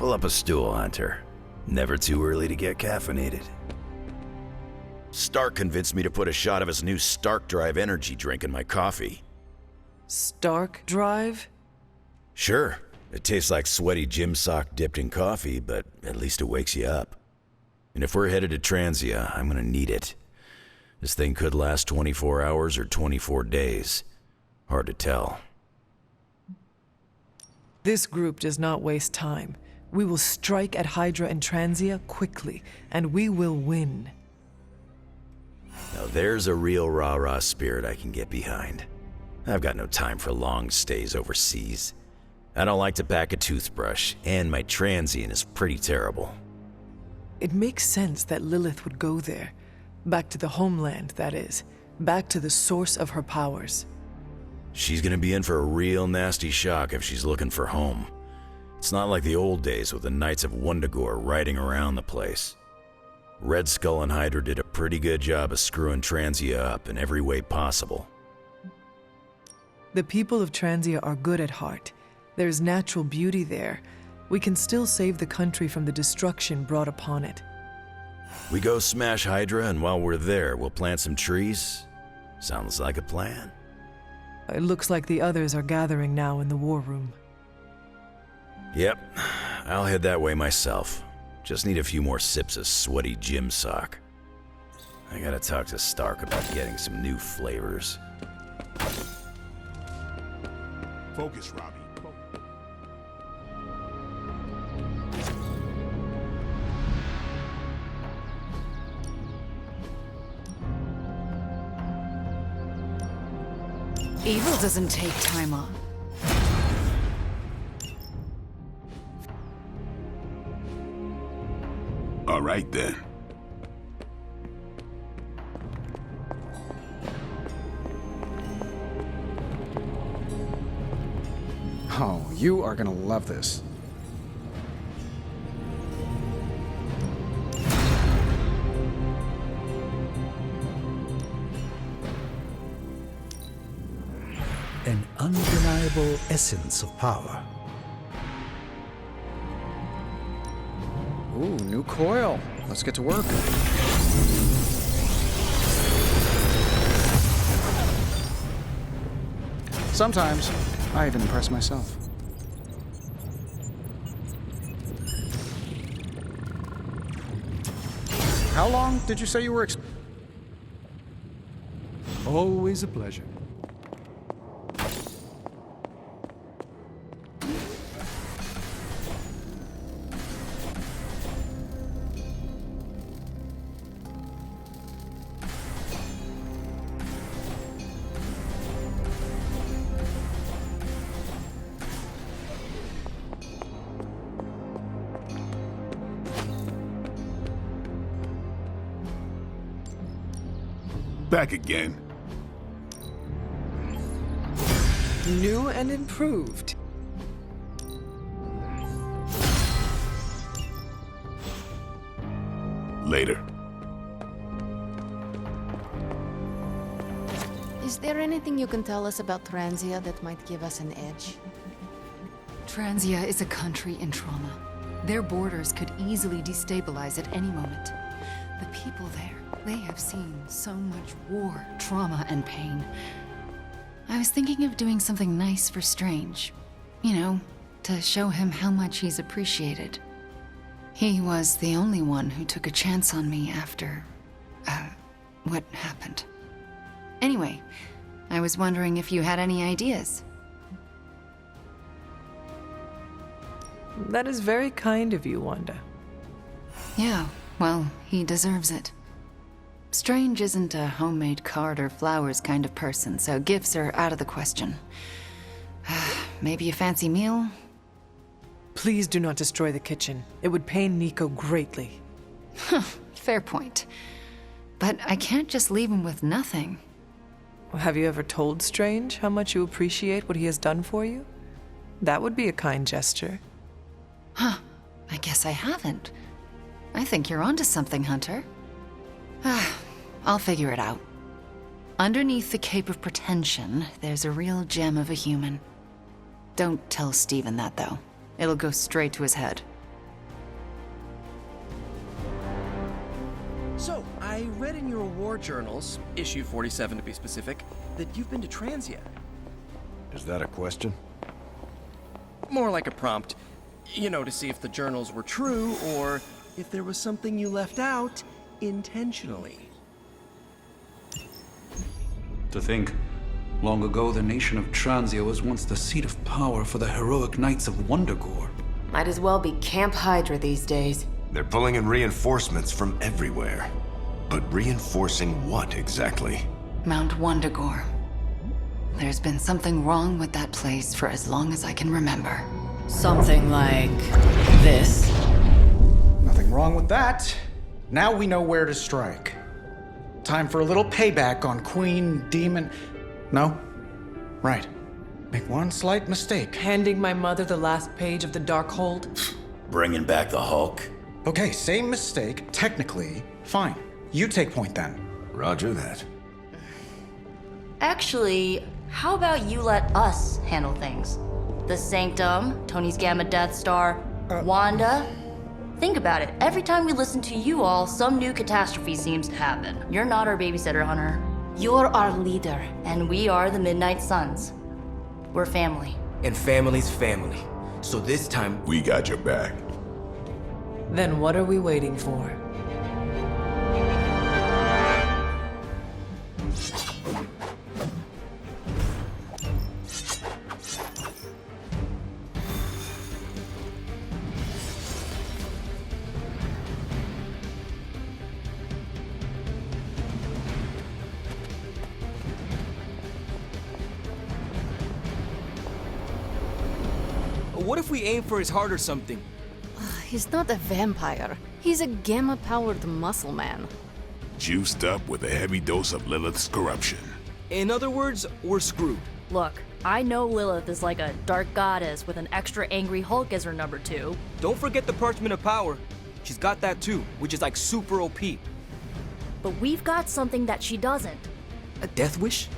Pull up a stool, Hunter. Never too early to get caffeinated. Stark convinced me to put a shot of his new Stark Drive energy drink in my coffee. Stark Drive? Sure. It tastes like sweaty gym sock dipped in coffee, but at least it wakes you up. And if we're headed to Transia, I'm gonna need it. This thing could last 24 hours or 24 days. Hard to tell. This group does not waste time. We will strike at Hydra and Transia quickly, and we will win. Now there's a real rah-rah spirit I can get behind. I've got no time for long stays overseas. I don't like to pack a toothbrush, and my transient is pretty terrible. It makes sense that Lilith would go there. Back to the homeland, that is. Back to the source of her powers. She's gonna be in for a real nasty shock if she's looking for home. It's not like the old days with the Knights of Wundagore riding around the place. Red Skull and Hydra did a pretty good job of screwing Transia up in every way possible. The people of Transia are good at heart. There's natural beauty there. We can still save the country from the destruction brought upon it. We go smash Hydra, and while we're there, we'll plant some trees? Sounds like a plan. It looks like the others are gathering now in the war room. Yep, I'll head that way myself. Just need a few more sips of sweaty gym sock. I gotta talk to Stark about getting some new flavors. Focus, Robbie. Evil doesn't take time off. All right, then. Oh, you are gonna love this. An undeniable essence of power. Ooh, new coil. Let's get to work. Sometimes, I even impress myself. How long did you say you were Always a pleasure. Back again. New and improved. Later. Is there anything you can tell us about Transia that might give us an edge? Transia is a country in trauma. Their borders could easily destabilize at any moment. The people there, they have seen so much war, trauma, and pain. I was thinking of doing something nice for Strange. You know, to show him how much he's appreciated. He was the only one who took a chance on me after, what happened. Anyway, I was wondering if you had any ideas. That is very kind of you, Wanda. Yeah, well, he deserves it. Strange isn't a homemade card or flowers kind of person, so gifts are out of the question. Maybe a fancy meal? Please do not destroy the kitchen. It would pain Nico greatly. Fair point. But I can't just leave him with nothing. Have you ever told Strange how much you appreciate what he has done for you? That would be a kind gesture. Huh, I guess I haven't. I think you're onto something, Hunter. I'll figure it out. Underneath the cape of pretension, there's a real gem of a human. Don't tell Steven that, though. It'll go straight to his head. So, I read in your war journals, issue 47 to be specific, that you've been to Transia. Is that a question? More like a prompt. You know, to see if the journals were true, or if there was something you left out intentionally. To think, long ago the nation of Transia was once the seat of power for the heroic knights of Wundagore. Might as well be Camp Hydra these days. They're pulling in reinforcements from everywhere. But reinforcing what exactly? Mount Wundagore. There's been something wrong with that place for as long as I can remember. Something like this. Nothing wrong with that. Now we know where to strike. Time for a little payback on Queen Demon. No? Right. Make one slight mistake. Handing my mother the last page of the Darkhold? Bringing back the Hulk? Okay, same mistake. Technically, fine. You take point then. Roger that. Actually, how about you let us handle things? The Sanctum, Tony's Gamma Death Star, Wanda. Think about it. Every time we listen to you all, some new catastrophe seems to happen. You're not our babysitter, Hunter. You're our leader. And we are the Midnight Suns. We're family. And family's family. So this time, We got your back. Then what are we waiting for? what if we aim for his heart or something? He's not a vampire. He's a gamma-powered muscle man. Juiced up with a heavy dose of Lilith's corruption. In other words, we're screwed. Look, I know Lilith is like a dark goddess with an extra angry Hulk as her number 2. Don't forget the Parchment of Power. She's got that too, which is like super OP. But we've got something that she doesn't. A death wish?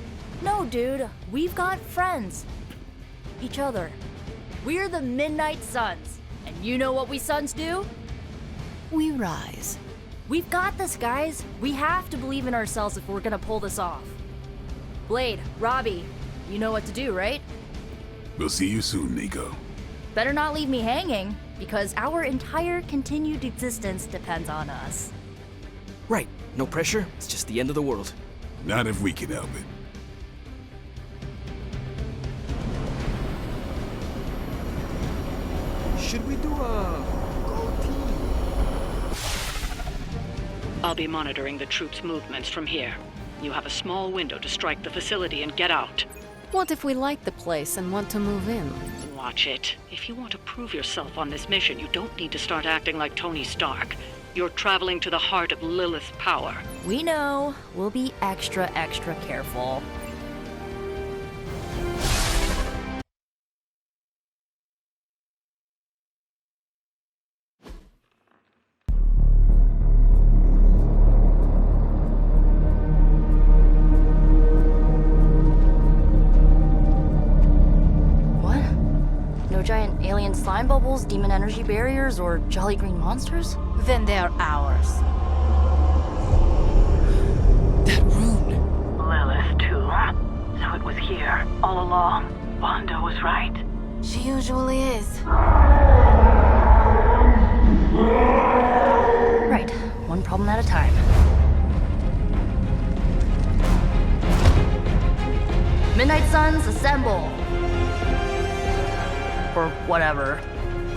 No, dude. We've got friends. Each other. We're the Midnight Suns. And you know what we Suns do? We rise. We've got this, guys. We have to believe in ourselves if we're gonna pull this off. Blade, Robbie, you know what to do, right? We'll see you soon, Nico. Better not leave me hanging, because our entire continued existence depends on us. Right. No pressure. It's just the end of the world. Not if we can help it. Should we do a go team? I'll be monitoring the troops' movements from here. You have a small window to strike the facility and get out. What if we like the place and want to move in? Watch it. If you want to prove yourself on this mission, you don't need to start acting like Tony Stark. You're traveling to the heart of Lilith's power. We know. We'll be extra careful. Giant alien slime bubbles, demon energy barriers, or jolly green monsters? Then they're ours. That rune! Lilith, too. So it was here, all along. Wanda was right. She usually is. Right, one problem at a time. Midnight Suns, assemble! Or whatever.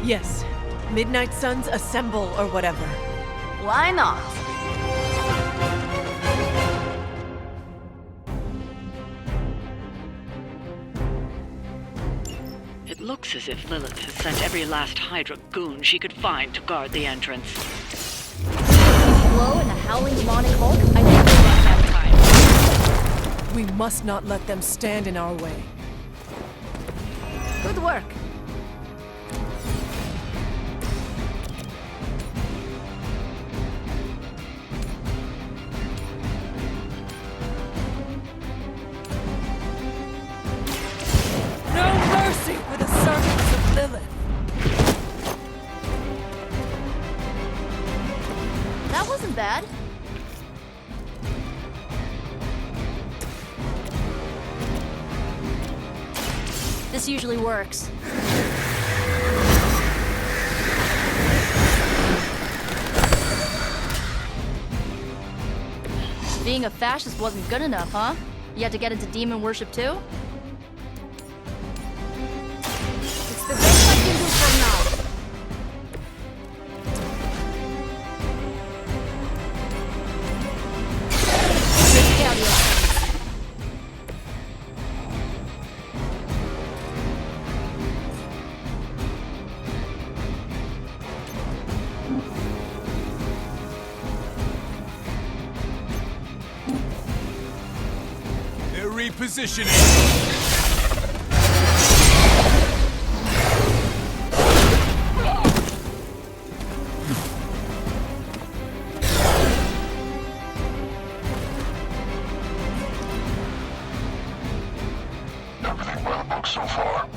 Yes. Midnight Suns assemble or whatever. Why not? It looks as if Lilith has sent every last Hydra goon she could find to guard the entrance. Glow and the howling demonic Hulk? I think we're running out of time. We must not let them stand in our way. Good work. For the servants of Lilith. That wasn't bad. This usually works. Being a fascist wasn't good enough, huh? You had to get into demon worship too? It's the best I can do for now. Take care of yourself. They're repositioning. Everything by the book so far.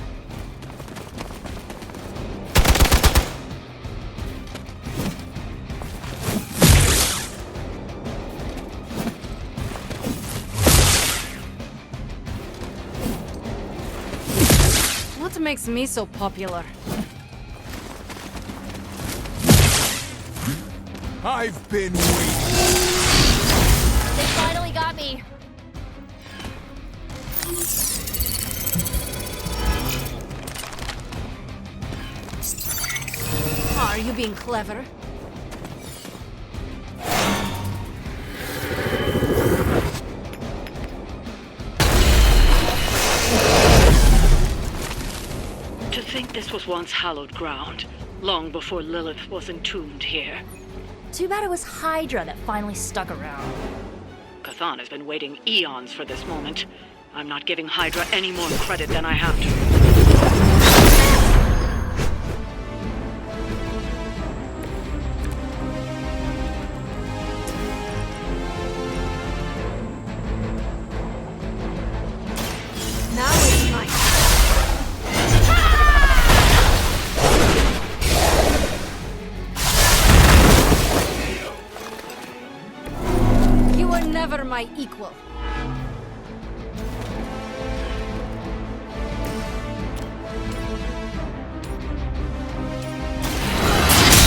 What makes me so popular? I've been waiting. They finally got me. Are you being clever? To think this was once hallowed ground, long before Lilith was entombed here. Too bad it was Hydra that finally stuck around. Chthon has been waiting eons for this moment. I'm not giving Hydra any more credit than I have to. Now it's mine. You were never my equal.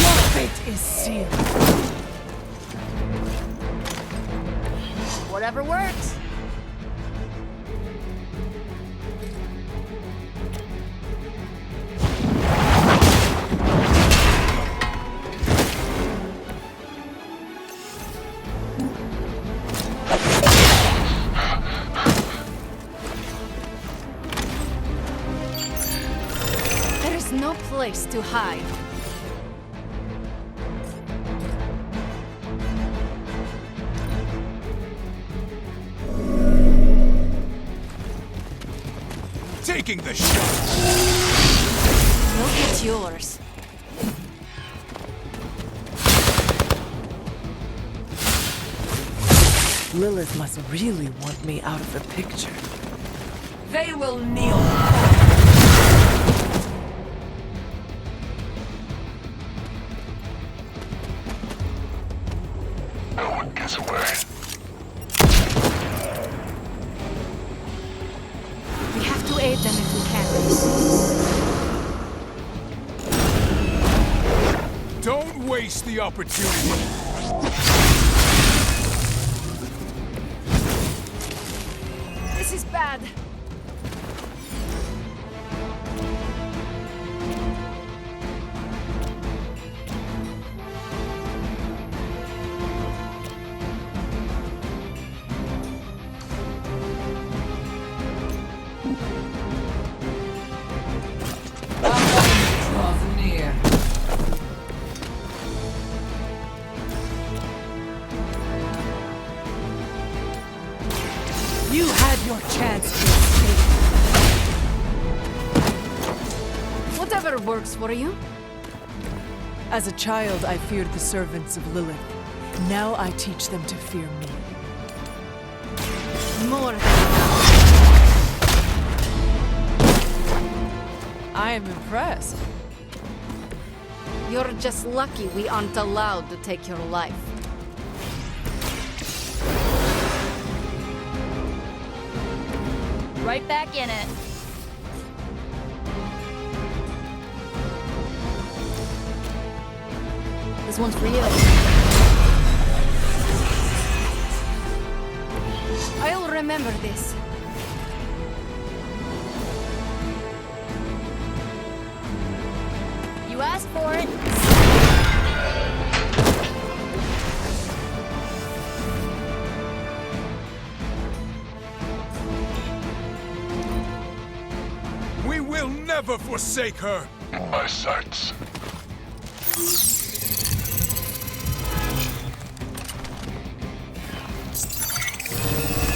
Your fate is sealed. Whatever works. There is no place to hide. Taking the shot. Look at yours. Lilith must really want me out of the picture. They will kneel. No one gets away. We have to aid them if we can. Don't waste the opportunity. This is bad. Draws near. You had your chance to escape. Whatever works for you. As a child, I feared the servants of Lilith. Now I teach them to fear me. More than I am impressed. You're just lucky we aren't allowed to take your life. Right back in it. This one's for you. I'll remember this. You asked for it. We will never forsake her! In my sights.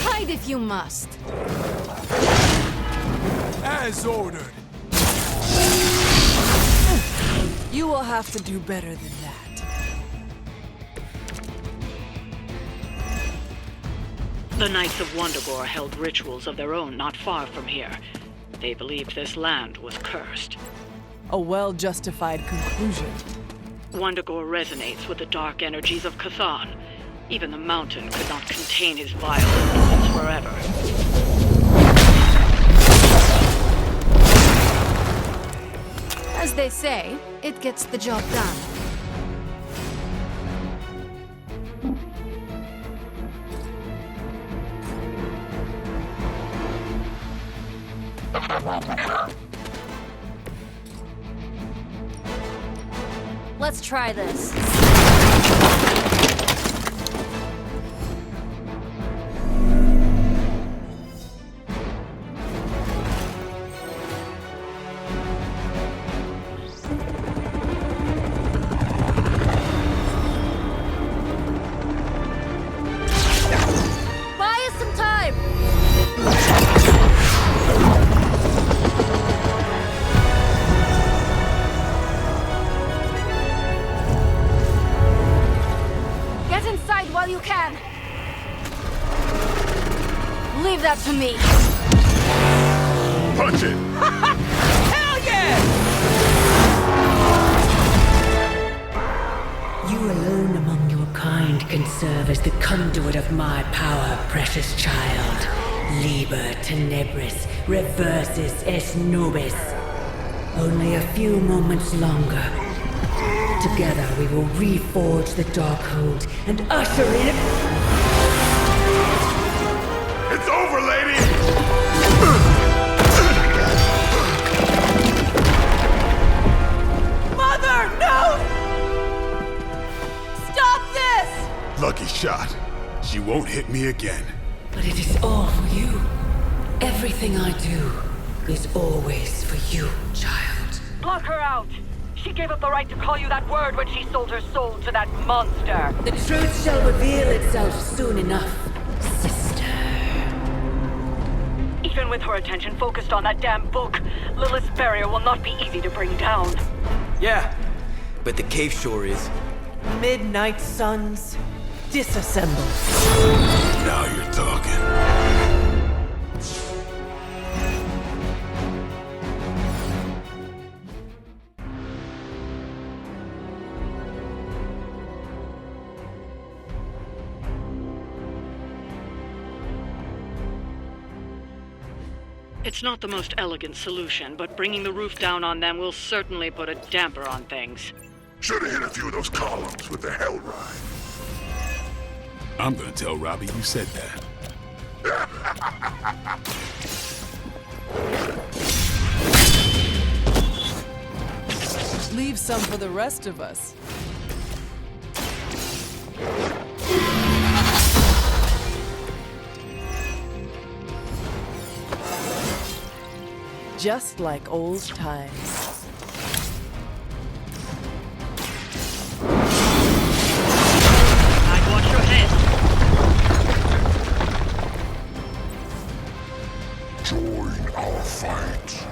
Hide if you must. As ordered. You will have to do better than that. The Knights of Wundagore held rituals of their own not far from here. They believed this land was cursed. A well-justified conclusion. Wundagore resonates with the dark energies of Chthon. Even the mountain could not contain his vile influence forever. As they say, it gets the job done. Let's try this. Buy us some time. Get inside while you can. Leave that to me. Punch it! Hell yeah! You alone among your kind can serve as the conduit of my power, precious child. Liber tenebris reversus es nobis. Only a few moments longer. Together we will reforge the Darkhold and usher in... It's over, lady! Mother, no! Stop this! Lucky shot. She won't hit me again. But it is all for you. Everything I do is always for you, child. Block her out! She gave up the right to call you that word when she sold her soul to that monster. The truth shall reveal itself soon enough, sister. Even with her attention focused on that damn book, Lilith's barrier will not be easy to bring down. Yeah, but the cave shore is. Midnight suns, disassemble. Now you're talking. It's not the most elegant solution, but bringing the roof down on them will certainly put a damper on things. Should have hit a few of those columns with the hell ride. I'm gonna tell Robbie you said that. Leave some for the rest of us. Just like old times. I'd watch your head. Join our fight.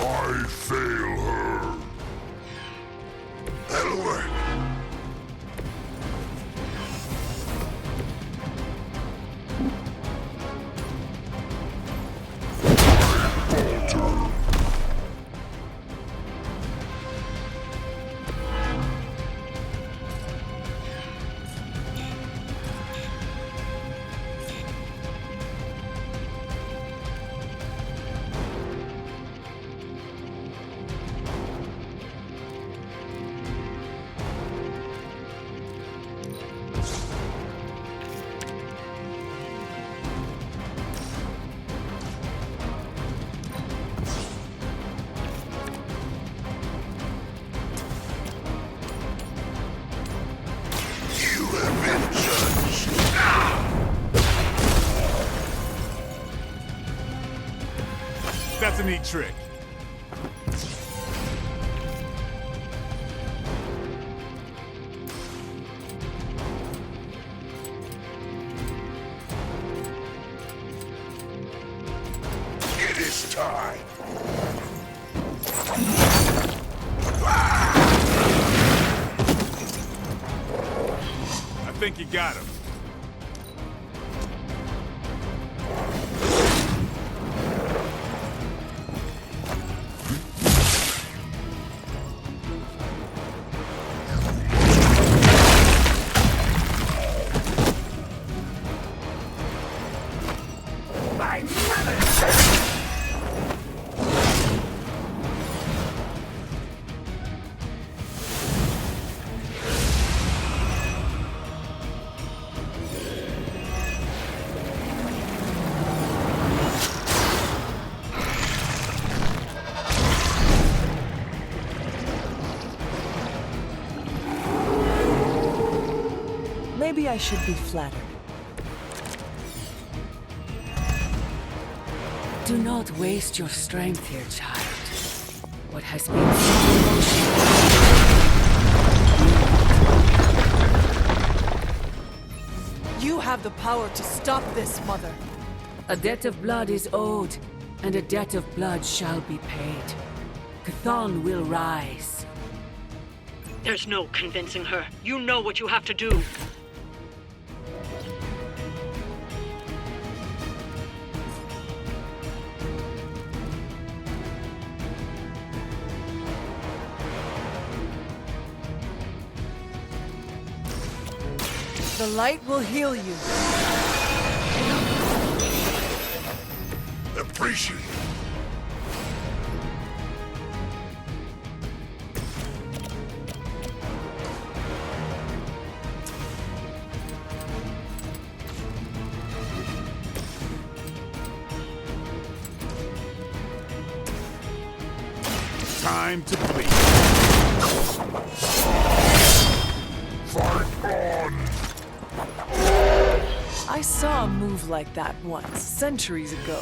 I fail her. That'll work. Falter. That's a neat trick. It is time. I think you got him. Maybe I should be flattered. Do not waste your strength here, child. What has been set in motion. You have the power to stop this, Mother. A debt of blood is owed, and a debt of blood shall be paid. Chthon will rise. There's no convincing her. You know what you have to do. The light will heal you. Appreciate it. Time to bleed. Fight on! I saw a move like that once, centuries ago.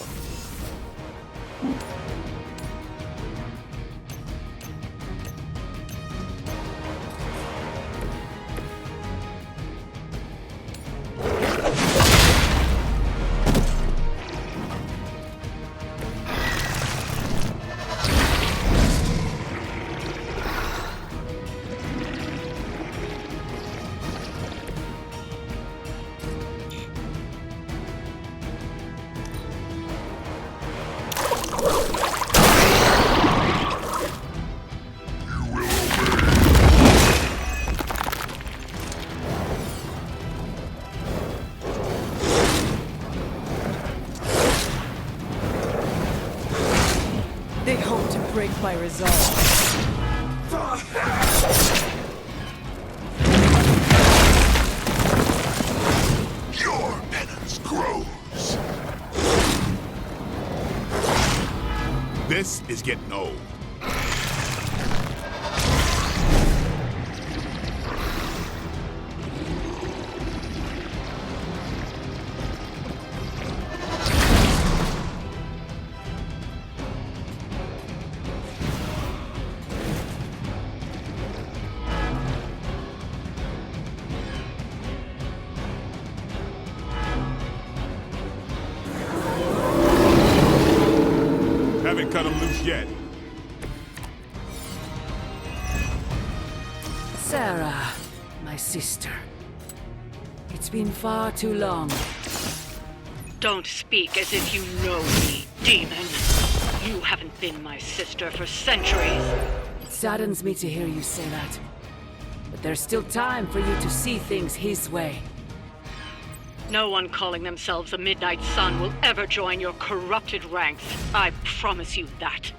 They hope to break my resolve. Your penance grows. This is getting old. Haven't cut him loose yet. Sarah, my sister. It's been far too long. Don't speak as if you know me, demon. You haven't been my sister for centuries. It saddens me to hear you say that. But there's still time for you to see things his way. No one calling themselves a Midnight Sun will ever join your corrupted ranks. I promise you that.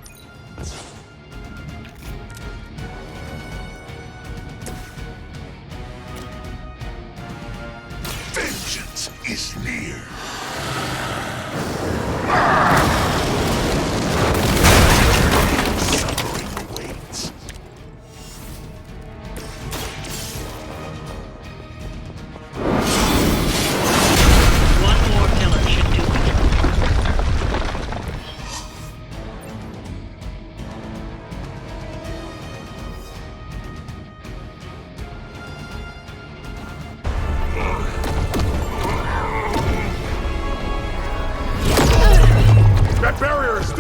Vengeance is near. Suffering awaits. One more pillar should do it.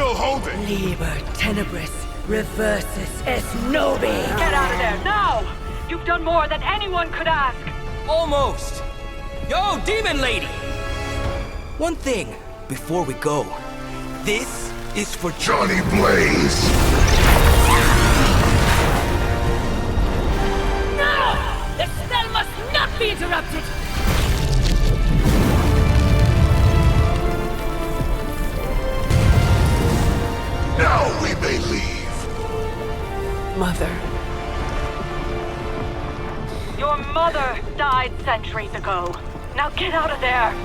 still holding. Liber tenebris reversus es nobi. Get out of there, now! You've done more than anyone could ask! Almost. Yo, demon lady! One thing before we go. This is for Johnny Blaze. No! The spell must not be interrupted! Now we may leave. Mother. Your mother died centuries ago. Now get out of there!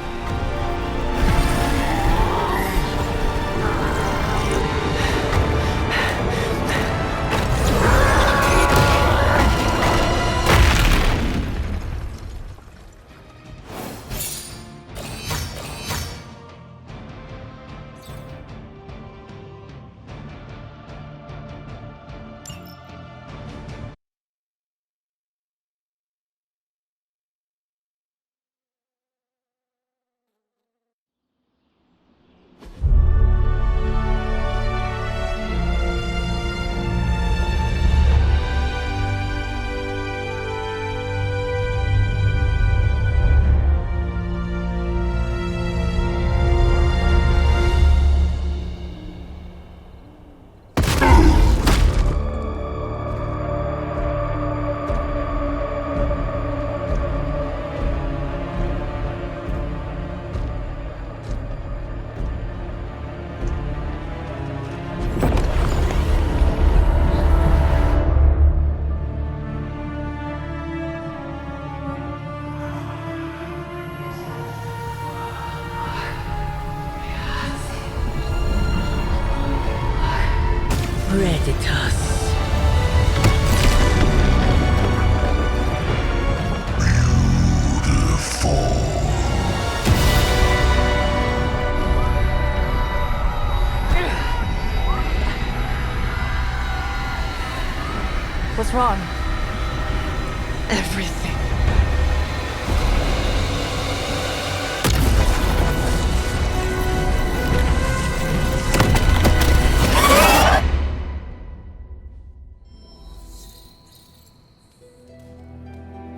Predators. What's wrong? Everything.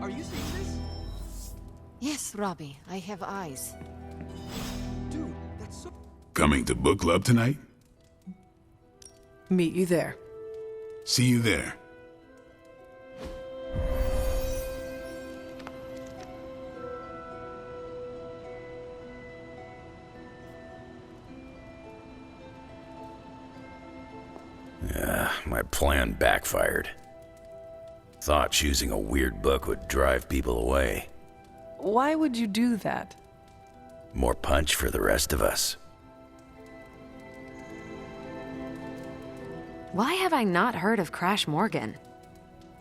Are you seeing this? Yes, Robbie, I have eyes. Dude, that's so... Coming to book club tonight? Meet you there. See you there. My plan backfired. Thought choosing a weird book would drive people away. Why would you do that? More punch for the rest of us. Why have I not heard of Crash Morgan?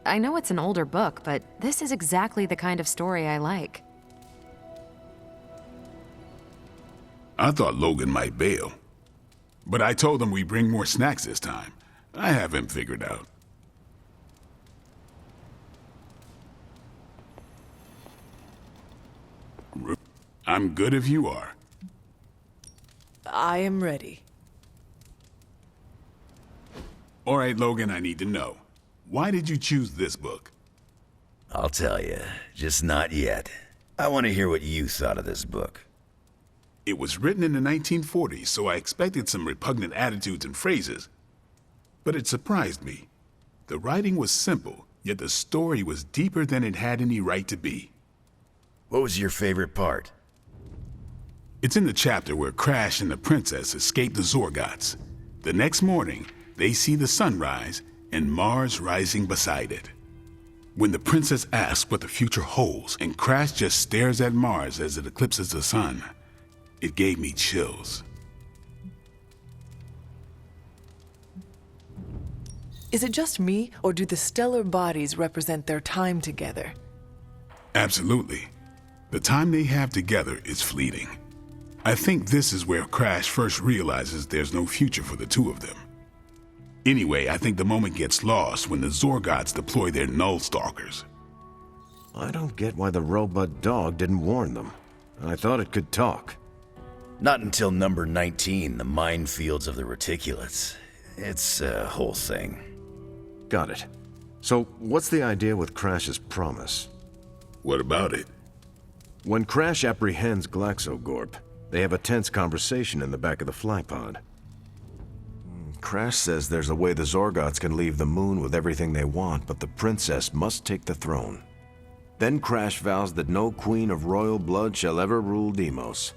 I know it's an older book, but this is exactly the kind of story I like. I thought Logan might bail. But I told him we bring more snacks this time. I have him figured out. I'm good if you are. I am ready. All right, Logan, I need to know. Why did you choose this book? I'll tell you, just not yet. I want to hear what you thought of this book. It was written in the 1940s, so I expected some repugnant attitudes and phrases. But it surprised me. The writing was simple, yet the story was deeper than it had any right to be. What was your favorite part? It's in the chapter where Crash and the princess escape the Zorgots. The next morning, they see the sun rise and Mars rising beside it. When the princess asks what the future holds and Crash just stares at Mars as it eclipses the sun, it gave me chills. Is it just me, or do the stellar bodies represent their time together? Absolutely. The time they have together is fleeting. I think this is where Crash first realizes there's no future for the two of them. Anyway, I think the moment gets lost when the Zorgots deploy their Null Stalkers. I don't get why the robot dog didn't warn them. I thought it could talk. Not until number 19, the minefields of the reticulates. It's a whole thing. Got it. So, what's the idea with Crash's promise? What about it? When Crash apprehends Glaxogorp, they have a tense conversation in the back of the flypod. Crash says there's a way the Zorgots can leave the moon with everything they want, but the princess must take the throne. Then Crash vows that no queen of royal blood shall ever rule Deimos.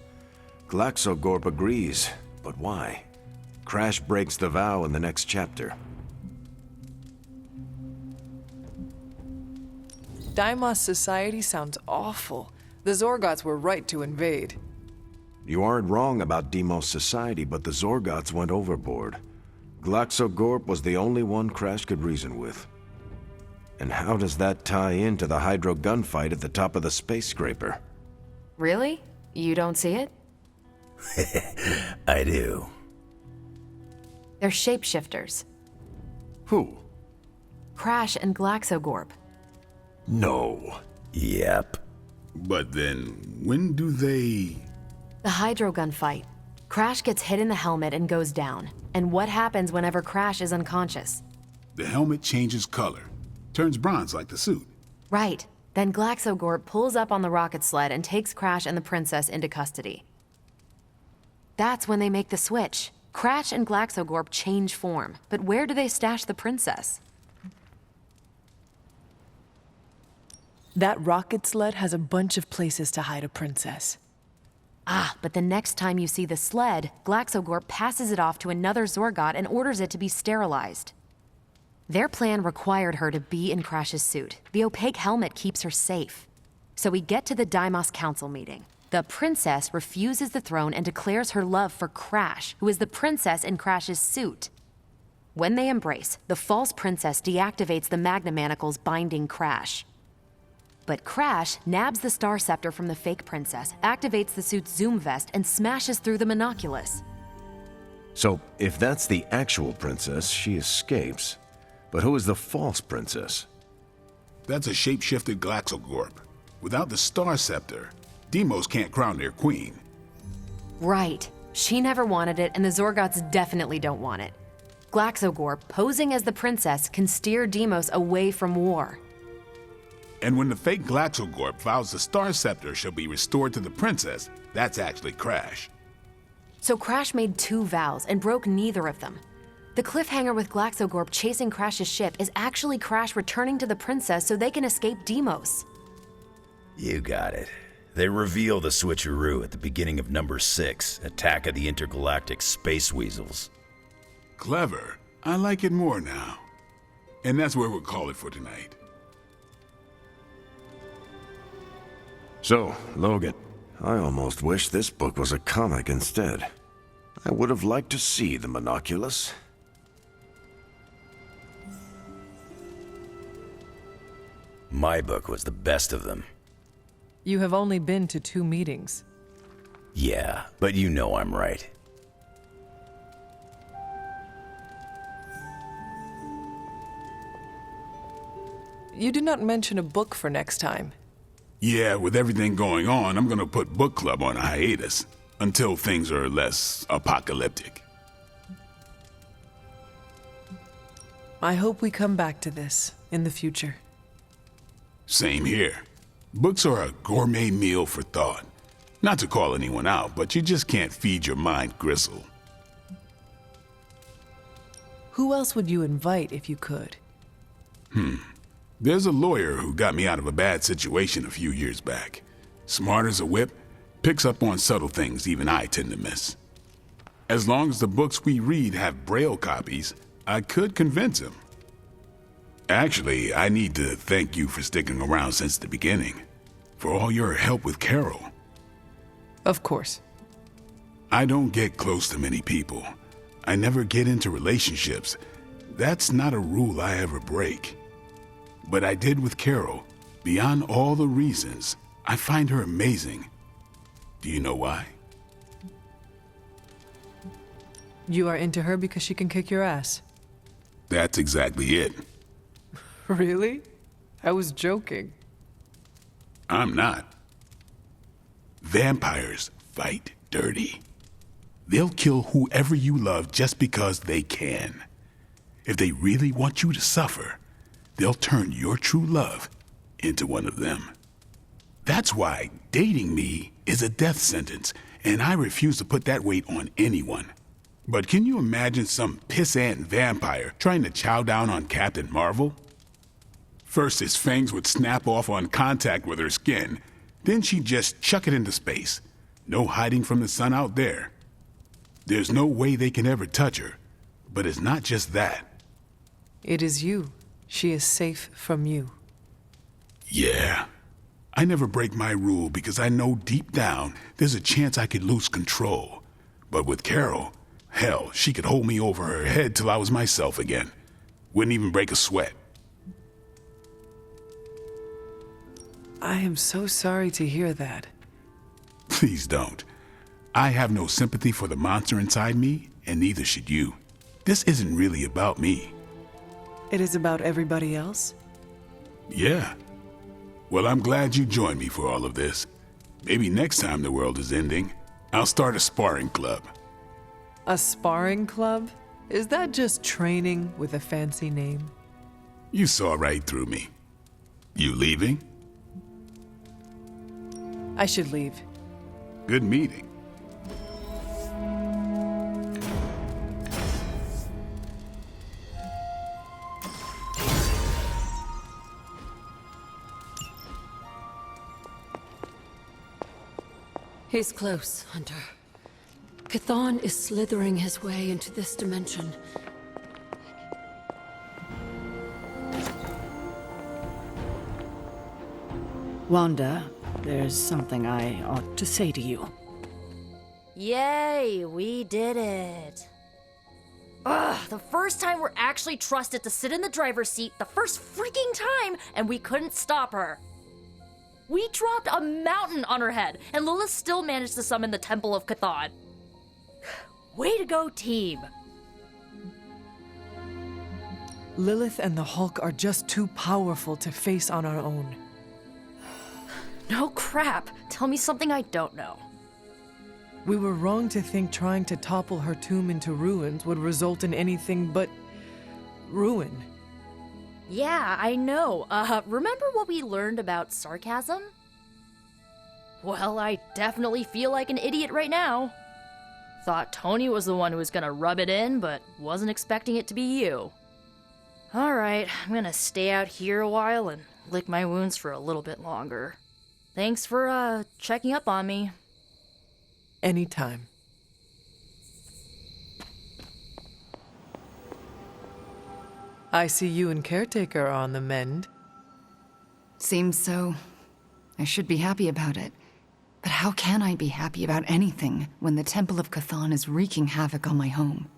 Glaxogorp agrees, but why? Crash breaks the vow in the next chapter. Deimos society sounds awful. The Zorgots were right to invade. You aren't wrong about Deimos society, but the Zorgots went overboard. Glaxogorp was the only one Crash could reason with. And how does that tie into the Hydro gunfight at the top of the space scraper? Really? You don't see it? I do. They're shapeshifters. Who? Crash and Glaxogorp. No. Yep. But then, when do they... The Hydro gunfight. Crash gets hit in the helmet and goes down. And what happens whenever Crash is unconscious? The helmet changes color. Turns bronze like the suit. Right. Then Glaxogorp pulls up on the rocket sled and takes Crash and the princess into custody. That's when they make the switch. Crash and Glaxogorp change form, but where do they stash the princess? That rocket sled has a bunch of places to hide a princess. Ah, but the next time you see the sled, Glaxogorp passes it off to another Zorgot and orders it to be sterilized. Their plan required her to be in Crash's suit. The opaque helmet keeps her safe. So we get to the Deimos Council meeting. The princess refuses the throne and declares her love for Crash, who is the princess in Crash's suit. When they embrace, the false princess deactivates the Magna Manacles binding Crash. But Crash nabs the Star Scepter from the fake princess, activates the suit's zoom vest, and smashes through the monoculus. So, if that's the actual princess, she escapes. But who is the false princess? That's a shape-shifted Glaxogorp. Without the Star Scepter, Deimos can't crown their queen. Right. She never wanted it, and the Zorgots definitely don't want it. Glaxogorp, posing as the princess, can steer Deimos away from war. And when the fake Glaxogorp vows the Star Scepter shall be restored to the princess, that's actually Crash. So Crash made 2 vows and broke neither of them. The cliffhanger with Glaxogorp chasing Crash's ship is actually Crash returning to the princess so they can escape Deimos. You got it. They reveal the switcheroo at the beginning of number 6, Attack of the Intergalactic Space Weasels. Clever. I like it more now. And that's where we'll call it for tonight. So, Logan, I almost wish this book was a comic instead. I would have liked to see the monoculus. My book was the best of them. You have only been to 2 meetings. Yeah, but you know I'm right. You did not mention a book for next time. Yeah, with everything going on, I'm gonna put book club on a hiatus until things are less apocalyptic. I hope we come back to this in the future. Same here. Books are a gourmet meal for thought. Not to call anyone out, but you just can't feed your mind gristle. Who else would you invite if you could? There's a lawyer who got me out of a bad situation a few years back. Smart as a whip, picks up on subtle things even I tend to miss. As long as the books we read have Braille copies, I could convince him. Actually, I need to thank you for sticking around since the beginning. For all your help with Carol. Of course. I don't get close to many people. I never get into relationships. That's not a rule I ever break. But I did with Carol. Beyond all the reasons, I find her amazing. Do you know why? You are into her because she can kick your ass. That's exactly it. Really? I was joking. I'm not. Vampires fight dirty. They'll kill whoever you love just because they can. If they really want you to suffer, they'll turn your true love into one of them. That's why dating me is a death sentence, and I refuse to put that weight on anyone. But can you imagine some pissant vampire trying to chow down on Captain Marvel? First, his fangs would snap off on contact with her skin. Then she'd just chuck it into space. No hiding from the sun out there. There's no way they can ever touch her. But it's not just that. It is you. She is safe from you. Yeah. I never break my rule because I know deep down there's a chance I could lose control. But with Carol, hell, she could hold me over her head till I was myself again. Wouldn't even break a sweat. I am so sorry to hear that. Please don't. I have no sympathy for the monster inside me, and neither should you. This isn't really about me. It is about everybody else? Yeah. Well, I'm glad you joined me for all of this. Maybe next time the world is ending, I'll start a sparring club. A sparring club? Is that just training with a fancy name? You saw right through me. You leaving? I should leave. Good meeting. He's close, Hunter. Chthon is slithering his way into this dimension. Wanda, there's something I ought to say to you. Yay, we did it. Ugh, the first time we're actually trusted to sit in the driver's seat, the first freaking time, and we couldn't stop her. We dropped a mountain on her head, and Lilith still managed to summon the Temple of Chthon. Way to go, team. Lilith and the Hulk are just too powerful to face on our own. No crap. Tell me something I don't know. We were wrong to think trying to topple her tomb into ruins would result in anything but ruin. Yeah, I know. Remember what we learned about sarcasm? Well, I definitely feel like an idiot right now. Thought Tony was the one who was gonna rub it in, but wasn't expecting it to be you. Alright, I'm gonna stay out here a while and lick my wounds for a little bit longer. Thanks for, checking up on me. Anytime. I see you and Caretaker are on the mend. Seems so. I should be happy about it. But how can I be happy about anything when the Temple of Chthon is wreaking havoc on my home?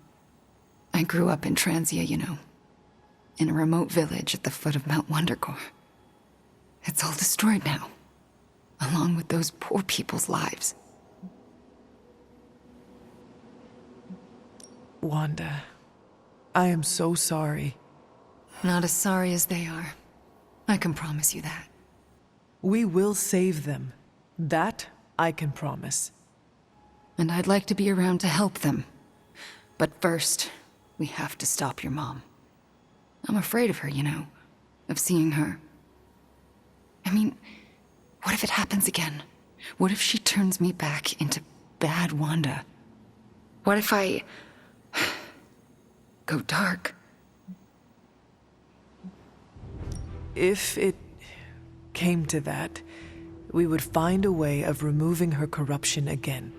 I grew up in Transia, you know. In a remote village at the foot of Mount Wondergore. It's all destroyed now. Along with those poor people's lives. Wanda, I am so sorry. Not as sorry as they are. I can promise you that. We will save them. That I can promise. And I'd like to be around to help them. But first, we have to stop your mom. I'm afraid of her, you know. Of seeing her. I mean, what if it happens again? What if she turns me back into bad Wanda? What if I go dark? If it came to that, we would find a way of removing her corruption again.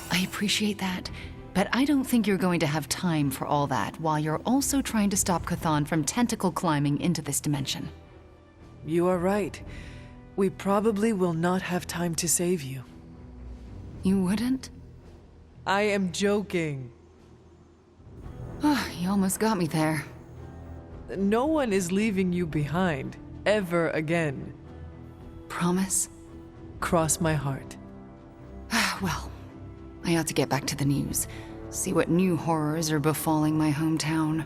I appreciate that, but I don't think you're going to have time for all that while you're also trying to stop Chthon from tentacle climbing into this dimension. You are right. We probably will not have time to save you. You wouldn't? I am joking. Oh, you almost got me there. No one is leaving you behind, ever again. Promise? Cross my heart. Well, I ought to get back to the news. See what new horrors are befalling my hometown.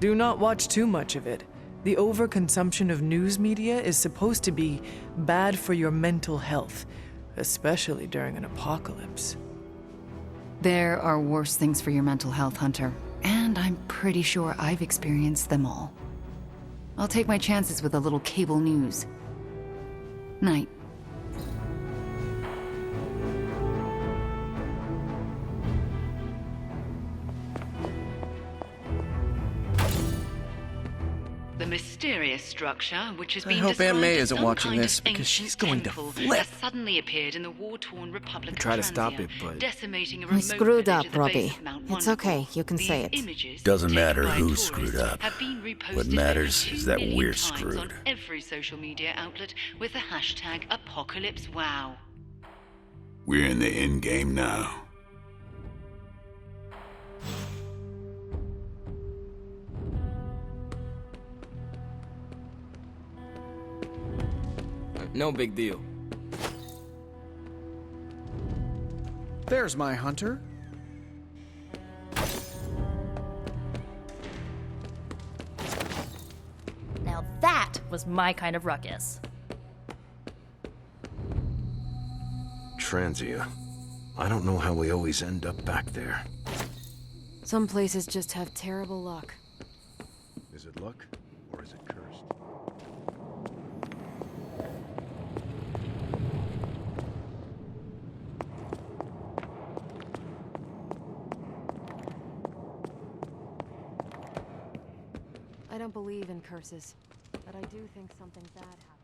Do not watch too much of it. The overconsumption of news media is supposed to be bad for your mental health, especially during an apocalypse. There are worse things for your mental health, Hunter. And I'm pretty sure I've experienced them all. I'll take my chances with a little cable news. Night. The mysterious structure, which has I been hope described Aunt May as isn't some watching kind this of because she's ancient going to temple, flip. has suddenly appeared in the war-torn Republic of Try to stop Transia, it, but decimating a I remote screwed village up, at the base Robbie. of Mount It's Wonderful. okay, you can say it. These images, Doesn't taken matter by who tourists, screwed up. have been reposted What over matters 2 is that million we're times screwed. on every social media outlet with the hashtag #ApocalypseWow. We're in the end game now. no big deal. There's my hunter. Now that was my kind of ruckus. Transia. I don't know how we always end up back there. Some places just have terrible luck. Is it luck, or is it cursed? I don't believe in curses, but I do think something bad happened.